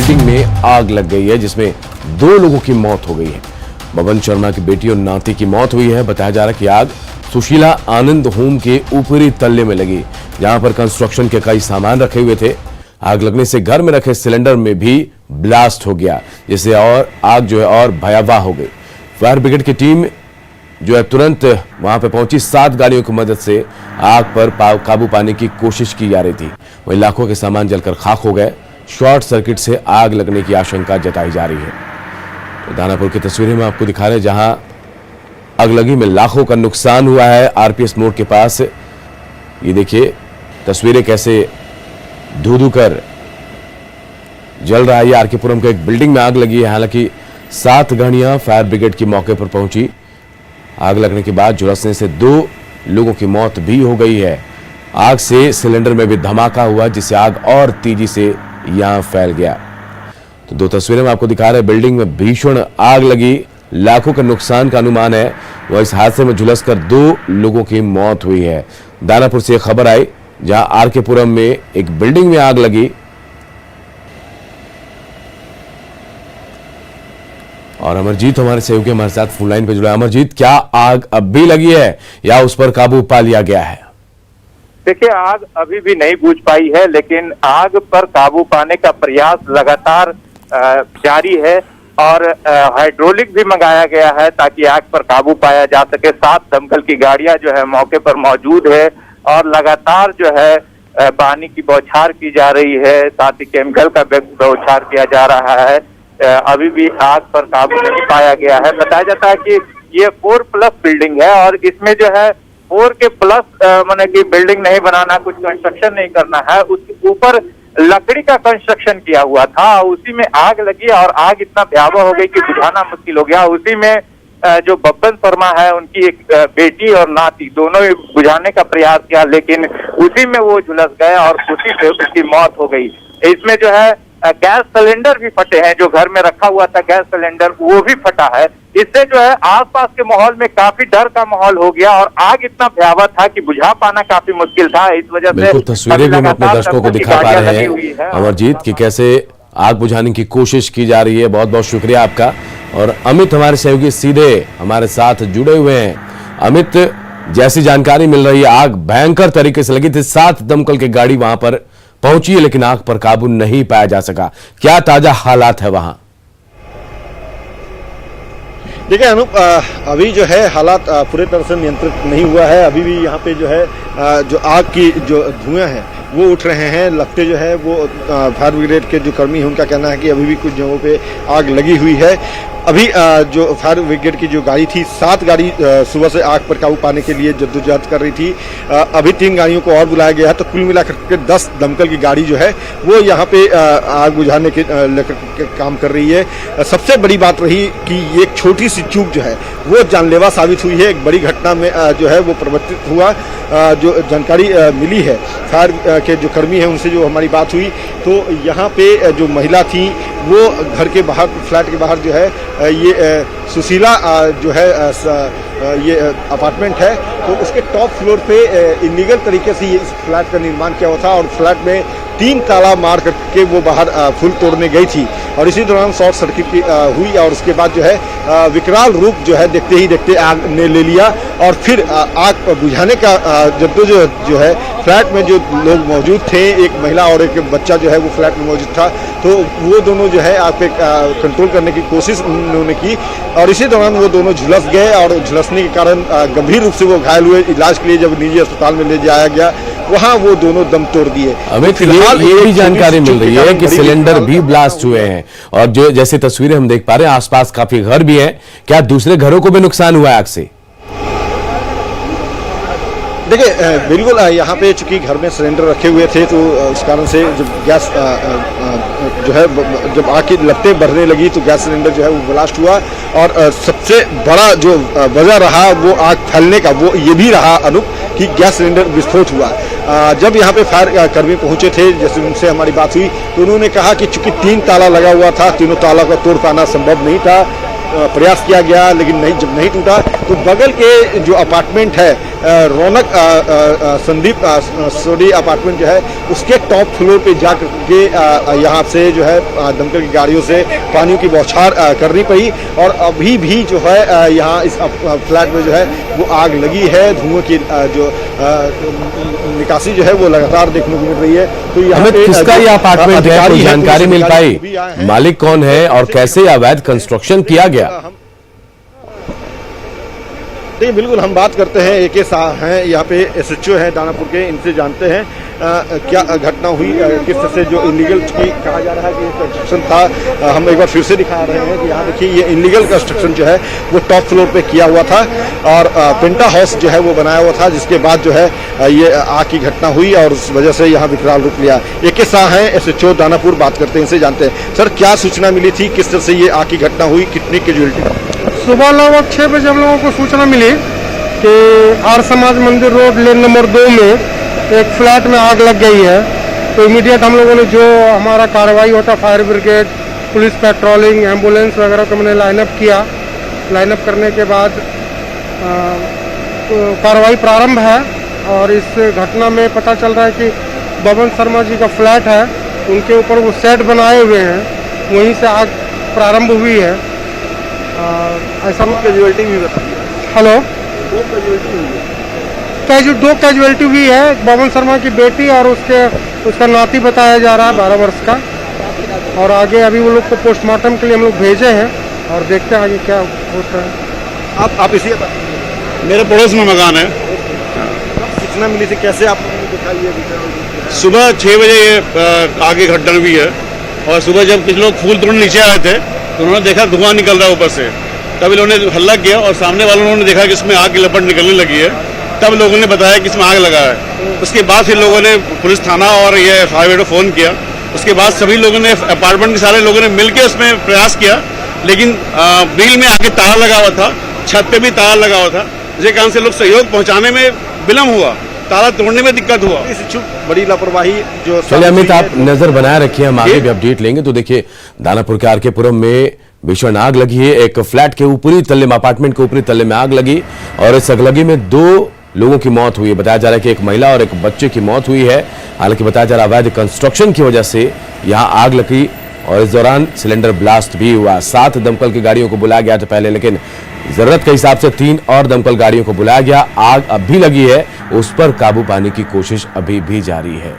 Building में आग लग गई है जिसमें 2 लोगों की मौत हो गई है। बबन शर्मा की बेटी और नाती की मौत हुई है। बताया जा रहा है कि आग सुशीला आनंद होम के ऊपरी तल्ले में लगी, जहां पर कंस्ट्रक्शन के कई सामान रखे हुए थे। आग लगने से घर में रखे सिलेंडर में भी ब्लास्ट हो गया, जिससे और आग जो है और भयावह हो गई। फायर ब्रिगेड की टीम जो है तुरंत वहां पर पहुंची। 7 गाड़ियों की मदद से आग पर काबू पाने की कोशिश की जा रही थी। वहीं लाखों के सामान जलकर खाक हो गए। शॉर्ट सर्किट से आग लगने की आशंका जताई जा रही है। तो दानापुर की तस्वीरें में आपको दिखा रहे हैं, जहां अगलगी में लाखों का नुकसान हुआ है। आरपीएस मोड़ के पास ये देखिए तस्वीरें कैसे धू कर जल रहा है। आरकेपुरम के एक बिल्डिंग में आग लगी है। हालांकि 7 गाड़ियां फायर ब्रिगेड की मौके पर पहुंची। आग लगने के बाद झुलसने से 2 लोगों की मौत भी हो गई है। आग से सिलेंडर में भी धमाका हुआ, जिससे आग और तेजी से यहां फैल गया। तो 2 तस्वीरें में आपको दिखा रहे हैं। बिल्डिंग में भीषण आग लगी, लाखों का नुकसान का अनुमान है। वह इस हादसे में झुलसकर 2 लोगों की मौत हुई है। दानापुर से एक खबर आई, जहां आरकेपुरम में एक बिल्डिंग में आग लगी और अमरजीत हमारे सहयोगी हमारे साथ फोन लाइन पे जुड़ा। अमरजीत, क्या आग अब भी लगी है या उस पर काबू पा लिया गया है? देखिए, आग अभी भी नहीं बुझ पाई है, लेकिन आग पर काबू पाने का प्रयास लगातार जारी है और हाइड्रोलिक भी मंगाया गया है ताकि आग पर काबू पाया जा सके। 7 दमकल की गाड़ियां जो है मौके पर मौजूद है और लगातार जो है पानी की बौछार की जा रही है, साथ ही केमिकल का बौछार किया जा रहा है। अभी भी आग पर काबू नहीं पाया गया है। बताया जाता है कि ये 4+ बिल्डिंग है और इसमें जो है 4 के प्लस माने कि बिल्डिंग नहीं बनाना, कुछ कंस्ट्रक्शन नहीं करना है। उसके ऊपर लकड़ी का कंस्ट्रक्शन किया हुआ था, उसी में आग लगी और आग इतना भयावह हो गई कि बुझाना मुश्किल हो गया। उसी में जो बब्बन शर्मा है, उनकी एक बेटी और नाती, दोनों ही बुझाने का प्रयास किया, लेकिन उसी में वो झुलस गए और उसी से उसकी मौत हो गई। इसमें जो है गैस सिलेंडर भी फटे हैं, जो घर में रखा हुआ था गैस सिलेंडर वो भी फटा है। इससे जो है आसपास के माहौल में काफी डर का माहौल हो गया और आग इतना भयावह था कि बुझा पाना काफी मुश्किल था। इस वजह से तस्वीरें भी हम अपने दर्शकों को दिखा पा रहे हैं अमरजीत कि कैसे आग बुझाने की कोशिश की जा रही है। बहुत बहुत शुक्रिया आपका। और अमित हमारे सहयोगी सीधे हमारे साथ जुड़े हुए हैं। अमित, जैसी जानकारी मिल रही है, आग भयंकर तरीके से लगी थी। 7 दमकल की गाड़ी वहां पर पहुंची है, लेकिन आग पर काबू नहीं पाया जा सका। क्या ताजा हालात है वहां? देखिए अनूप, अभी जो है हालात पूरे तरह से नियंत्रित नहीं हुआ है। अभी भी यहाँ पे जो है जो आग की जो धुएं हैं वो उठ रहे हैं। लगते जो है वो फायर ब्रिगेड के जो कर्मी हैं उनका कहना है कि अभी भी कुछ जगहों पे आग लगी हुई है। अभी जो फायर ब्रिगेड की जो गाड़ी थी, 7 गाड़ी सुबह से आग पर काबू पाने के लिए जद्दोजहद कर रही थी। अभी 3 गाड़ियों को और बुलाया गया है, तो कुल मिलाकर के 10 दमकल की गाड़ी जो है वो यहाँ पे आग बुझाने के लेकर काम कर रही है। सबसे बड़ी बात रही कि एक छोटी सी चूक जो है वो जानलेवा साबित हुई है। एक बड़ी घटना में जो है वो परिवर्तित हुआ। जो जानकारी मिली है फायर के जो कर्मी हैं उनसे जो हमारी बात हुई, तो यहाँ पे जो महिला थी वो घर के बाहर, फ्लैट के बाहर जो है ये सुशीला जो है ये अपार्टमेंट है, तो उसके टॉप फ्लोर पे इलीगल तरीके से ये इस फ्लैट का निर्माण किया हुआ था और फ्लैट में 3 ताला मार करके वो बाहर फूल तोड़ने गई थी और इसी दौरान शॉर्ट सर्किट हुई और उसके बाद जो है विकराल रूप जो है देखते ही देखते आग ने ले लिया और फिर आग बुझाने का जद्दोजहद जो है फ्लैट में जो लोग मौजूद थे, एक महिला और एक बच्चा जो है वो फ्लैट में मौजूद था, तो वो दोनों जो है आग पे कंट्रोल करने की कोशिश उन्होंने की और इसी दौरान वो दोनों झुलस गए और झुलसने के कारण गंभीर रूप से वो घायल हुए। इलाज के लिए जब निजी अस्पताल में ले जाया गया, वहाँ वो दोनों दम तोड़ दिए। अमित, फिलहाल ये भी जानकारी मिल रही है कि सिलेंडर भी ब्लास्ट हुए हैं और जो जैसे तस्वीरें हम देख पा रहे हैं, आसपास काफी घर भी हैं। क्या दूसरे घरों को भी नुकसान हुआ है आग से? देखिए बिल्कुल, यहाँ पे चूंकि घर में सिलेंडर रखे हुए थे तो उस कारण से जब गैस जो है जब आग की लपटें बढ़ने लगी तो गैस सिलेंडर जो है वो ब्लास्ट हुआ और सबसे बड़ा जो वजह रहा वो आग फैलने का वो ये भी रहा अनूप कि गैस सिलेंडर विस्फोट हुआ। जब यहाँ पे फायर कर्मी पहुंचे थे, जैसे उनसे हमारी बात हुई तो उन्होंने कहा कि चूंकि 3 ताला लगा हुआ था, तीनों ताला का तोड़ पाना संभव नहीं था। प्रयास किया गया लेकिन जब नहीं टूटा तो बगल के जो अपार्टमेंट है रौनक संदीप सोडी अपार्टमेंट जो है उसके टॉप फ्लोर पे जा करके यहाँ से जो है दमकल की गाड़ियों से पानी की बौछार करनी पड़ी और अभी भी जो है यहाँ इस फ्लैट में जो है वो आग लगी है। धुआं की जो निकासी जो है वो लगातार देखने को मिल रही है। तो यहाँ पे किसका ये अपार्टमेंट है, कोई जानकारी मिल पाई? मालिक कौन है और कैसे अवैध कंस्ट्रक्शन किया गया? नहीं, बिल्कुल हम बात करते हैं एक हैं यहाँ पे SHO है दानापुर के, इनसे जानते हैं क्या घटना हुई, किस तरह से जो इलीगल कहा जा रहा है कि कंस्ट्रक्शन था। हम एक बार फिर से दिखा रहे हैं कि यहाँ देखिए ये इलीगल कंस्ट्रक्शन जो है वो टॉप फ्लोर पे किया हुआ था और पेंटा हाउस जो है वो बनाया हुआ था, जिसके बाद जो है ये आग की घटना हुई और उस वजह से यहाँ विकराल रूप लिया। एक हैं SHO दानापुर, बात करते हैं, इनसे जानते हैं। सर, क्या सूचना मिली थी, किस तरह से ये आग की घटना हुई, कितनी कैजुअल्टी? सुबह लगभग 6 बजे हम लोगों को सूचना मिली कि आर समाज मंदिर रोड लेन नंबर 2 में एक फ्लैट में आग लग गई है। तो इमीडिएट हम लोगों ने जो हमारा कार्रवाई होता, fire brigade, police patrolling, ambulance वगैरह को मैंने लाइनअप किया। लाइनअप करने के बाद तो कार्रवाई प्रारंभ है और इस घटना में पता चल रहा है कि बबन शर्मा जी का फ्लैट है, उनके ऊपर वो सेट बनाए हुए हैं, वहीं से आग प्रारंभ हुई है। ऐसा कैजुअल्टी भी बताइए। हेलो, 2 कैजुअल्टी हुई है। 2 कैजुअल्टी हुई है, बबन शर्मा की बेटी और उसका नाती बताया जा रहा है 12 वर्ष का। और आगे अभी वो लोग को पोस्टमार्टम के लिए हम लोग भेजे हैं और देखते हैं आगे क्या होता है। आप इसी मेरे पड़ोस में मकान है। सूचना मिली थी, कैसे आप देखा ये? सुबह 6 बजे ये आगे घटना हुई है और सुबह जब कुछ लोग फूल तोड़ने नीचे आए थे तो उन्होंने देखा धुआं निकल रहा है ऊपर से। तब इन्होंने हल्ला किया और सामने वालों ने देखा कि इसमें आग की लपट निकलने लगी है। तब लोगों ने बताया कि इसमें आग लगा है। उसके बाद फिर लोगों ने पुलिस थाना और ये फायर ब्रिगेड को फ़ोन किया। उसके बाद सभी लोगों ने, अपार्टमेंट के सारे लोगों ने मिलकर उसमें प्रयास किया, लेकिन बिल में आगे ताला लगा हुआ था, छत पे भी ताला लगा हुआ था, जिसके कारण से लोग सहयोग पहुँचाने में विलम्ब हुआ, ताला तोड़ने में दिक्कत हुआ। बड़ी लापरवाही जो। चलिए अमित, आप नजर बनाए रखिए, हम आगे भी अपडेट लेंगे। तो देखिए, दानापुर के RK पुरम में भीषण आग लगी है। एक फ्लैट के ऊपरी तल्ले में, अपार्टमेंट के ऊपरी तल्ले में आग लगी और इस आगलगी में 2 लोगों की मौत हुई है। बताया जा रहा है कि एक महिला और एक बच्चे की मौत हुई है। हालांकि बताया जा रहा है अवैध कंस्ट्रक्शन की वजह से यहां आग लगी और इस दौरान सिलेंडर ब्लास्ट भी हुआ। 7 दमकल की गाड़ियों को बुलाया गया था पहले, लेकिन जरूरत के हिसाब से 3 और दमकल गाड़ियों को बुलाया गया। आग अब भी लगी है, उस पर काबू पाने की कोशिश अभी भी जारी है।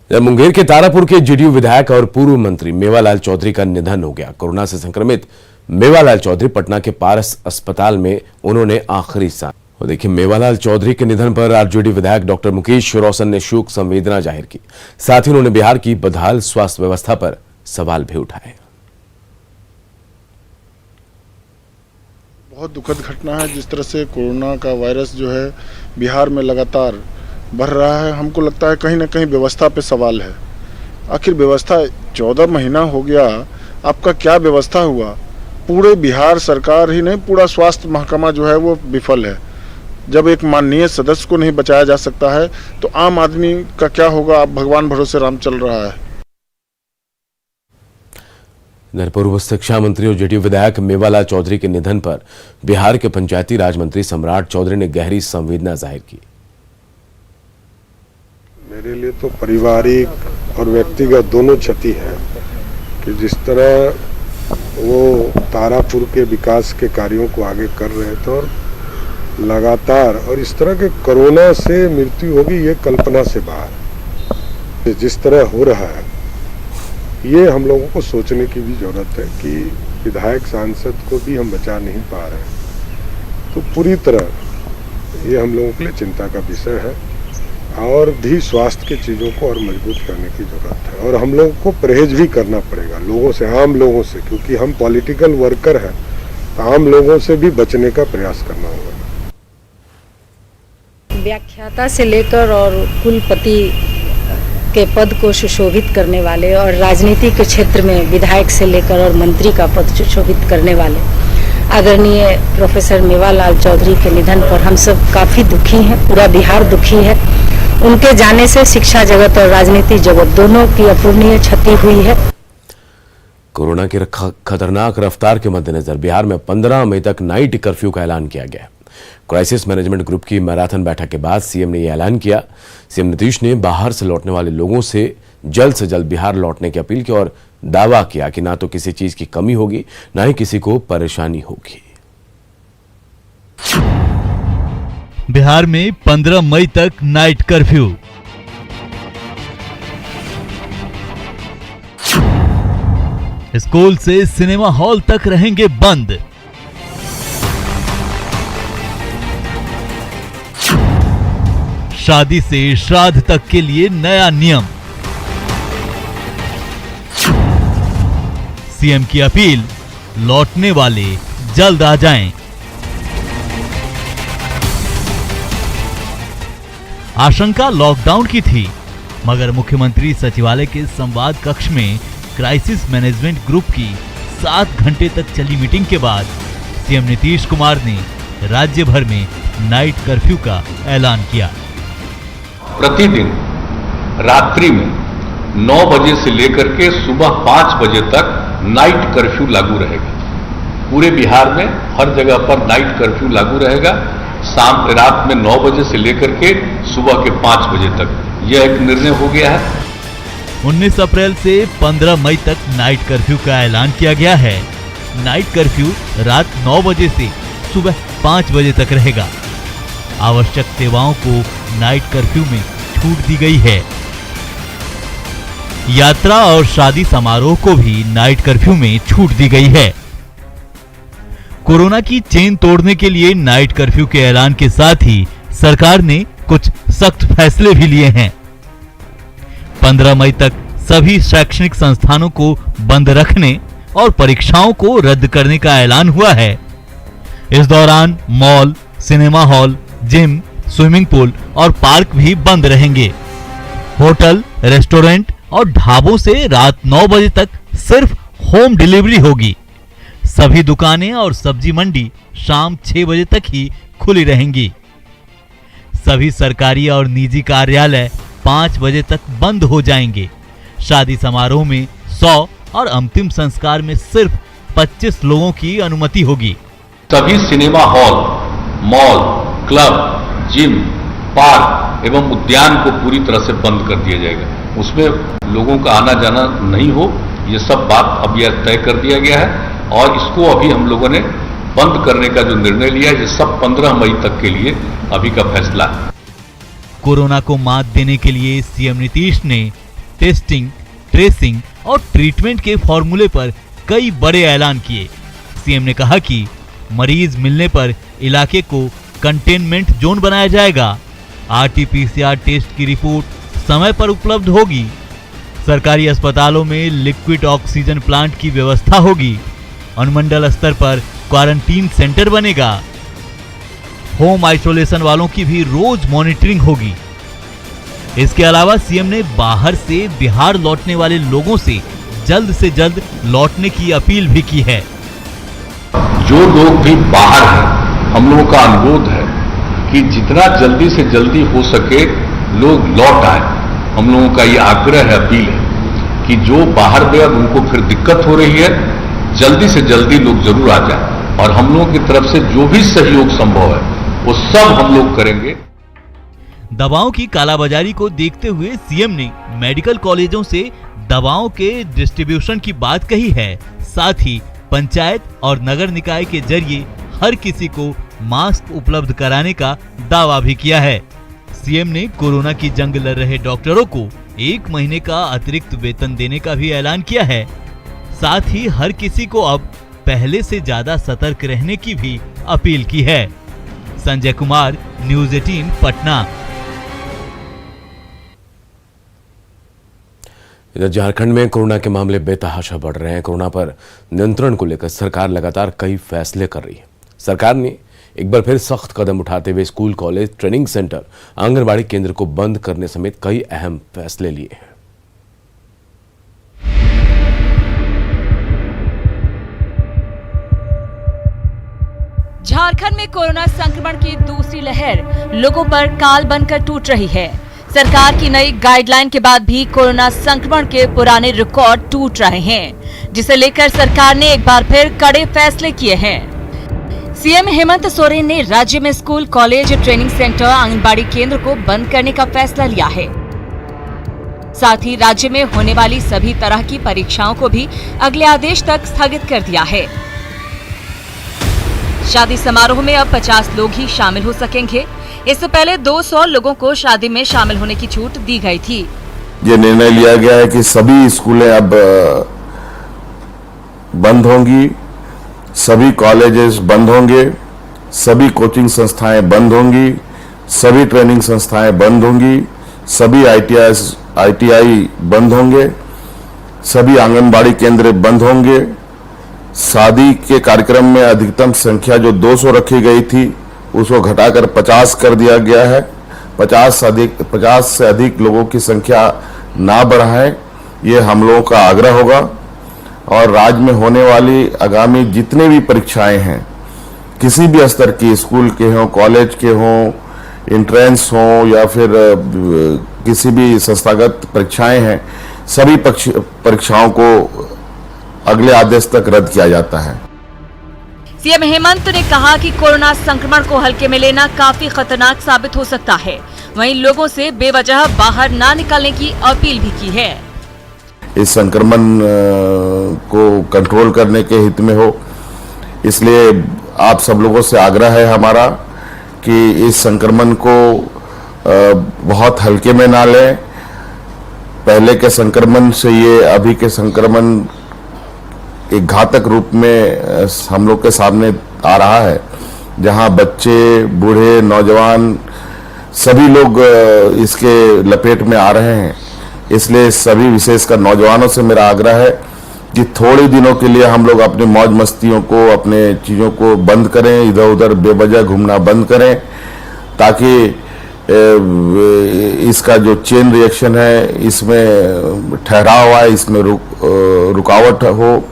मुंगेर के तारापुर के JDU विधायक और पूर्व मंत्री मेवालाल चौधरी का निधन हो गया। कोरोना से संक्रमित मेवालाल चौधरी पटना के पारस अस्पताल में उन्होंने आखिरी सांस। और देखिए, मेवालाल चौधरी के निधन पर RJD विधायक डॉक्टर मुकेश रोशन ने शोक संवेदना जाहिर की। साथ ही उन्होंने बिहार की बदहाल स्वास्थ्य व्यवस्था पर सवाल भी उठाए। बहुत दुखद घटना है। जिस तरह से कोरोना का वायरस जो है बिहार में लगातार बढ़ रहा है, हमको लगता है कहीं ना कहीं व्यवस्था पे सवाल है। आखिर व्यवस्था 14 महीना हो गया, आपका क्या व्यवस्था हुआ? पूरे बिहार सरकार ही नहीं, पूरा स्वास्थ्य महकमा जो है वो विफल है। जब एक माननीय सदस्य को नहीं बचाया जा सकता है तो आम आदमी का क्या होगा? आप भगवान भरोसे राम चल रहा है। पूर्व शिक्षा मंत्री और JDU विधायक मेवालाल चौधरी के निधन पर बिहार के पंचायती राज मंत्री सम्राट चौधरी ने गहरी संवेदना जाहिर की। मेरे लिए तो पारिवारिक और व्यक्तिगत दोनों क्षति है कि जिस तरह वो तारापुर के विकास के कार्यों को आगे कर रहे थे और लगातार, और इस तरह के कोरोना से मृत्यु होगी ये कल्पना से बाहर। जिस तरह हो रहा है ये हम लोगों को सोचने की भी जरूरत है कि विधायक सांसद को भी हम बचा नहीं पा रहे हैं। तो पूरी तरह ये हम लोगों के लिए चिंता का विषय है और भी स्वास्थ्य की चीज़ों को और मजबूत करने की जरूरत है। और हम लोगों को परहेज भी करना पड़ेगा लोगों से, आम लोगों से, क्योंकि हम पॉलिटिकल वर्कर हैं, आम लोगों से भी बचने का प्रयास करना होगा। व्याख्याता से लेकर और कुलपति के पद को सुशोभित करने वाले और राजनीति के क्षेत्र में विधायक से लेकर और मंत्री का पद सुशोभित करने वाले आदरणीय प्रोफेसर मेवालाल चौधरी के निधन पर हम सब काफ़ी दुखी हैं, पूरा बिहार दुखी है। उनके जाने से शिक्षा जगत और राजनीति जगत दोनों की अपूरणीय क्षति हुई है। कोरोना की खतरनाक रफ्तार के मद्देनजर बिहार में 15 मई तक नाइट कर्फ्यू का ऐलान किया गया है। क्राइसिस मैनेजमेंट ग्रुप की मैराथन बैठक के बाद सीएम ने यह ऐलान किया। सीएम नीतीश ने बाहर से लौटने वाले लोगों से जल्द बिहार लौटने की अपील की और दावा किया कि ना तो किसी चीज की कमी होगी, ना ही किसी को परेशानी होगी। बिहार में 15 मई तक नाइट कर्फ्यू। स्कूल से सिनेमा हॉल तक रहेंगे बंद। शादी से श्राद्ध तक के लिए नया नियम। सीएम की अपील, लौटने वाले जल्द आ जाएं। आशंका लॉकडाउन की थी, मगर मुख्यमंत्री सचिवालय के संवाद कक्ष में क्राइसिस मैनेजमेंट ग्रुप की 7 घंटे तक चली मीटिंग के बाद सीएम नीतीश कुमार ने राज्य भर में नाइट कर्फ्यू का ऐलान किया। प्रतिदिन रात्रि में 9 बजे से लेकर के सुबह 5 बजे तक नाइट कर्फ्यू लागू रहेगा। पूरे बिहार में हर जगह पर नाइट कर्फ्यू लागू रहेगा। रात में 9 बजे से लेकर के सुबह के 5 बजे तक यह एक निर्णय हो गया है। 19 अप्रैल से 15 मई तक नाइट कर्फ्यू का ऐलान किया गया है। नाइट कर्फ्यू रात 9 बजे से सुबह 5 बजे तक रहेगा। आवश्यक सेवाओं को नाइट कर्फ्यू में छूट दी गई है। यात्रा और शादी समारोह को भी नाइट कर्फ्यू में छूट दी गई है। कोरोना की चेन तोड़ने के लिए नाइट कर्फ्यू के ऐलान के साथ ही सरकार ने कुछ सख्त फैसले भी लिए हैं। 15 मई तक सभी शैक्षणिक संस्थानों को बंद रखने और परीक्षाओं को रद्द करने का ऐलान हुआ है। इस दौरान mall, cinema hall, gym, swimming pool और पार्क भी बंद रहेंगे। होटल, रेस्टोरेंट और ढाबों से रात 9 बजे तक सिर्फ होम डिलीवरी होगी। सभी दुकानें और सब्जी मंडी शाम 6 बजे तक ही खुली रहेंगी। सभी सरकारी और निजी कार्यालय 5 बजे तक बंद हो जाएंगे। शादी समारोह में 100 और अंतिम संस्कार में सिर्फ 25 लोगों की अनुमति होगी। सभी cinema hall, mall, club, gym, park एवं उद्यान को पूरी तरह से बंद कर दिया जाएगा। उसमें लोगों का आना जाना नहीं हो, ये सब बात अब यह तय कर दिया गया है और इसको अभी हम लोगों ने बंद करने का जो निर्णय लिया है, ये सब 15 मई तक के लिए अभी का फैसला है। कोरोना को मात देने के लिए सीएम नीतीश ने टेस्टिंग, ट्रेसिंग और ट्रीटमेंट के फॉर्मूले पर कई बड़े ऐलान किए। सीएम ने कहा कि मरीज मिलने पर इलाके को कंटेनमेंट जोन बनाया जाएगा। आरटी-पीसीआर टेस्ट की रिपोर्ट समय पर उपलब्ध होगी। सरकारी अस्पतालों में लिक्विड ऑक्सीजन प्लांट की व्यवस्था होगी। अनुमंडल स्तर पर क्वारंटीन सेंटर बनेगा। होम आइसोलेशन वालों की भी रोज मॉनिटरिंग होगी। इसके अलावा सीएम ने बाहर से बिहार लौटने वाले लोगों से जल्द लौटने की अपील भी की है। जो लोग भी बाहर हैं, हम लोगों का अनुरोध है कि जितना जल्दी से जल्दी हो सके लोग लौट आए। हम लोगों का ये आग्रह है, अपील है कि जो बाहर गए उनको फिर दिक्कत हो रही है, जल्दी से जल्दी लोग जरूर आ जाए और हम लोगों की तरफ से जो भी सहयोग संभव है वो सब हम लोग करेंगे। दवाओं की कालाबाजारी को देखते हुए सीएम ने मेडिकल कॉलेजों से दवाओं के डिस्ट्रीब्यूशन की बात कही है। साथ ही पंचायत और नगर निकाय के जरिए हर किसी को मास्क उपलब्ध कराने का दावा भी किया है। सीएम ने कोरोना की जंग लड़ रहे डॉक्टरों को 1 महीने का अतिरिक्त वेतन देने का भी ऐलान किया है। साथ ही हर किसी को अब पहले से ज्यादा सतर्क रहने की भी अपील की है। संजय कुमार, न्यूज़ 18 पटना। इधर झारखंड में कोरोना के मामले बेतहाशा बढ़ रहे हैं। कोरोना पर नियंत्रण को लेकर सरकार लगातार कई फैसले कर रही है। सरकार ने एक बार फिर सख्त कदम उठाते हुए school, college, training centre, anganwadi केंद्र को बंद करने समेत कई अहम फैसले लिए हैं। झारखंड में कोरोना संक्रमण की दूसरी लहर लोगों पर काल बनकर टूट रही है। सरकार की नई गाइडलाइन के बाद भी कोरोना संक्रमण के पुराने रिकॉर्ड टूट रहे हैं, जिसे लेकर सरकार ने एक बार फिर कड़े फैसले किए हैं। सीएम हेमंत सोरेन ने राज्य में school, college, training centre, anganwadi केंद्र को बंद करने का फैसला लिया है। साथ ही राज्य में होने वाली सभी तरह की परीक्षाओं को भी अगले आदेश तक स्थगित कर दिया है। शादी समारोह में अब 50 लोग ही शामिल हो सकेंगे। इससे पहले 200 लोगों को शादी में शामिल होने की छूट दी गई थी। ये निर्णय लिया गया है कि सभी स्कूलें अब बंद होंगी, सभी कॉलेजेस बंद होंगे, सभी कोचिंग संस्थाएं बंद होंगी, सभी ट्रेनिंग संस्थाएं बंद होंगी, सभी आईटीआई बंद होंगे, सभी आंगनबाड़ी केंद्र बंद होंगे। शादी के कार्यक्रम में अधिकतम संख्या जो 200 रखी गई थी उसको घटाकर 50 कर दिया गया है। 50 से अधिक लोगों की संख्या ना बढ़ाएं, ये हम लोगों का आग्रह होगा। और राज्य में होने वाली आगामी जितने भी परीक्षाएं हैं, किसी भी स्तर की, स्कूल के हों, कॉलेज के हों, एंट्रेंस हों या फिर किसी भी संस्थागत परीक्षाएं हैं, सभी परीक्षाओं को अगले आदेश तक रद्द किया जाता है। सीएम हेमंत ने कहा कि कोरोना संक्रमण को हल्के में लेना काफी खतरनाक साबित हो सकता है। वहीं लोगों से बेवजह बाहर ना निकलने की अपील भी की है। इस संक्रमण को कंट्रोल करने के हित में हो, इसलिए आप सब लोगों से आग्रह है हमारा कि इस संक्रमण को बहुत हल्के में ना लें। पहले के संक्रमण से ये अभी के संक्रमण एक घातक रूप में हम लोग के सामने आ रहा है, जहां बच्चे, बूढ़े, नौजवान सभी लोग इसके लपेट में आ रहे हैं। इसलिए सभी, विशेषकर नौजवानों से मेरा आग्रह है कि थोड़े दिनों के लिए हम लोग अपने मौज मस्तियों को, अपने चीज़ों को बंद करें, इधर उधर बेवजह घूमना बंद करें, ताकि इसका जो चेन रिएक्शन है, इसमें ठहराव आए, इसमें रुकावट हो।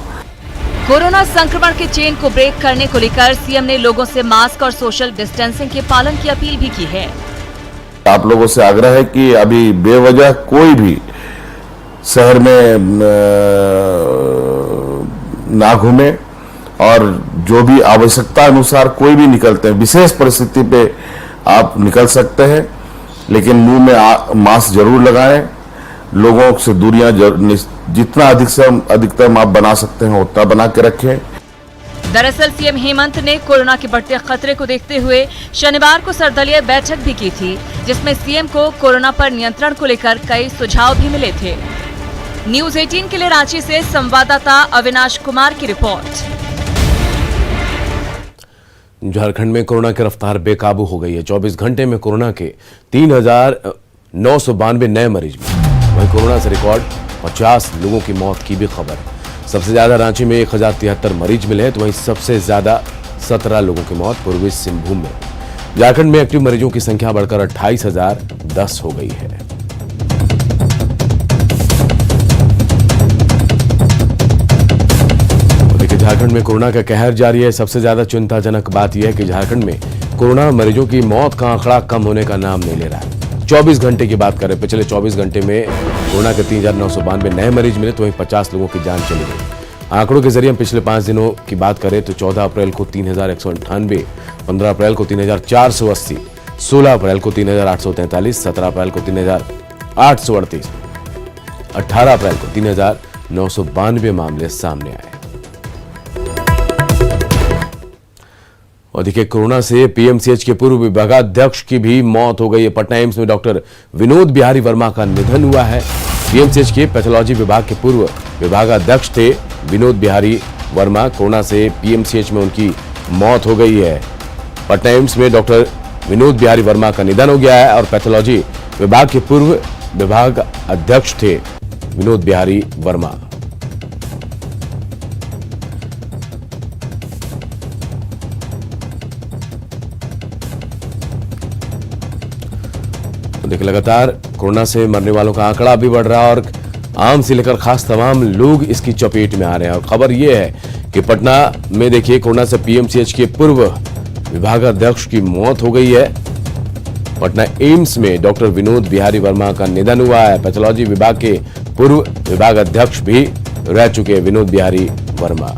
कोरोना संक्रमण के चेन को ब्रेक करने को लेकर सीएम ने लोगों से मास्क और सोशल डिस्टेंसिंग के पालन की अपील भी की है। आप लोगों से आग्रह है कि अभी बेवजह कोई भी शहर में ना घूमे, और जो भी आवश्यकता अनुसार कोई भी निकलते हैं, विशेष परिस्थिति पे आप निकल सकते हैं, लेकिन मुंह में मास्क जरूर लगाएं। लोगों से दूरियां जितना अधिकतम आप बना सकते हैं उतना बना के रखें। दरअसल सीएम हेमंत ने कोरोना के बढ़ते खतरे को देखते हुए शनिवार को सर्वदलीय बैठक भी की थी, जिसमें सीएम को कोरोना पर नियंत्रण को लेकर कई सुझाव भी मिले थे। न्यूज़ 18 के लिए रांची से संवाददाता अविनाश कुमार की रिपोर्ट। झारखंड में कोरोना की रफ्तार बेकाबू हो गई है। 24 घंटे में कोरोना के 3,992 नए मरीज मिले। वहीं कोरोना से रिकॉर्ड 50 लोगों की मौत की भी खबर है। सबसे ज्यादा रांची में 1073 मरीज मिले हैं, तो वहीं सबसे ज्यादा 17 लोगों की मौत पूर्वी सिंहभूम में। झारखंड में एक्टिव मरीजों की संख्या बढ़कर 28,010 हो गई है। देखिए, झारखंड में कोरोना का कहर जारी है। सबसे ज्यादा चिंताजनक बात यह है कि झारखंड में कोरोना मरीजों की मौत का आंकड़ा कम होने का नाम नहीं ले रहा है। 24 घंटे की बात करें, पिछले 24 घंटे में कोरोना के 3,992 नए मरीज मिले, तो वहीं 50 लोगों की जान चली गई। आंकड़ों के जरिए हम पिछले 5 दिनों की बात करें तो 14 अप्रैल को 3,198, 15 अप्रैल को 3,480, 16 अप्रैल को 3,843, 17 अप्रैल को 3,838, 18 अप्रैल को 3,992 मामले सामने आए। और देखिए, कोरोना से पीएमसीएच के पूर्व विभागाध्यक्ष की भी मौत हो गई है। पटना एम्स में डॉक्टर विनोद बिहारी वर्मा का निधन हुआ है। पीएमसीएच के पैथोलॉजी विभाग के पूर्व विभागाध्यक्ष थे विनोद बिहारी वर्मा। कोरोना से पीएमसीएच में उनकी मौत हो गई है। पटना एम्स में डॉक्टर विनोद बिहारी वर्मा का निधन हो गया है और पैथोलॉजी विभाग के पूर्व विभागाध्यक्ष थे विनोद बिहारी वर्मा। देखिए, लगातार कोरोना से मरने वालों का आंकड़ा भी बढ़ रहा है और आम से लेकर खास तमाम लोग इसकी चपेट में आ रहे हैं। और खबर यह है कि पटना में देखिए, कोरोना से पीएमसीएच के पूर्व विभागाध्यक्ष की मौत हो गई है। पटना एम्स में डॉक्टर विनोद बिहारी वर्मा का निधन हुआ है। पैथोलॉजी विभाग के पूर्व विभाग अध्यक्ष भी रह चुके विनोद बिहारी वर्मा।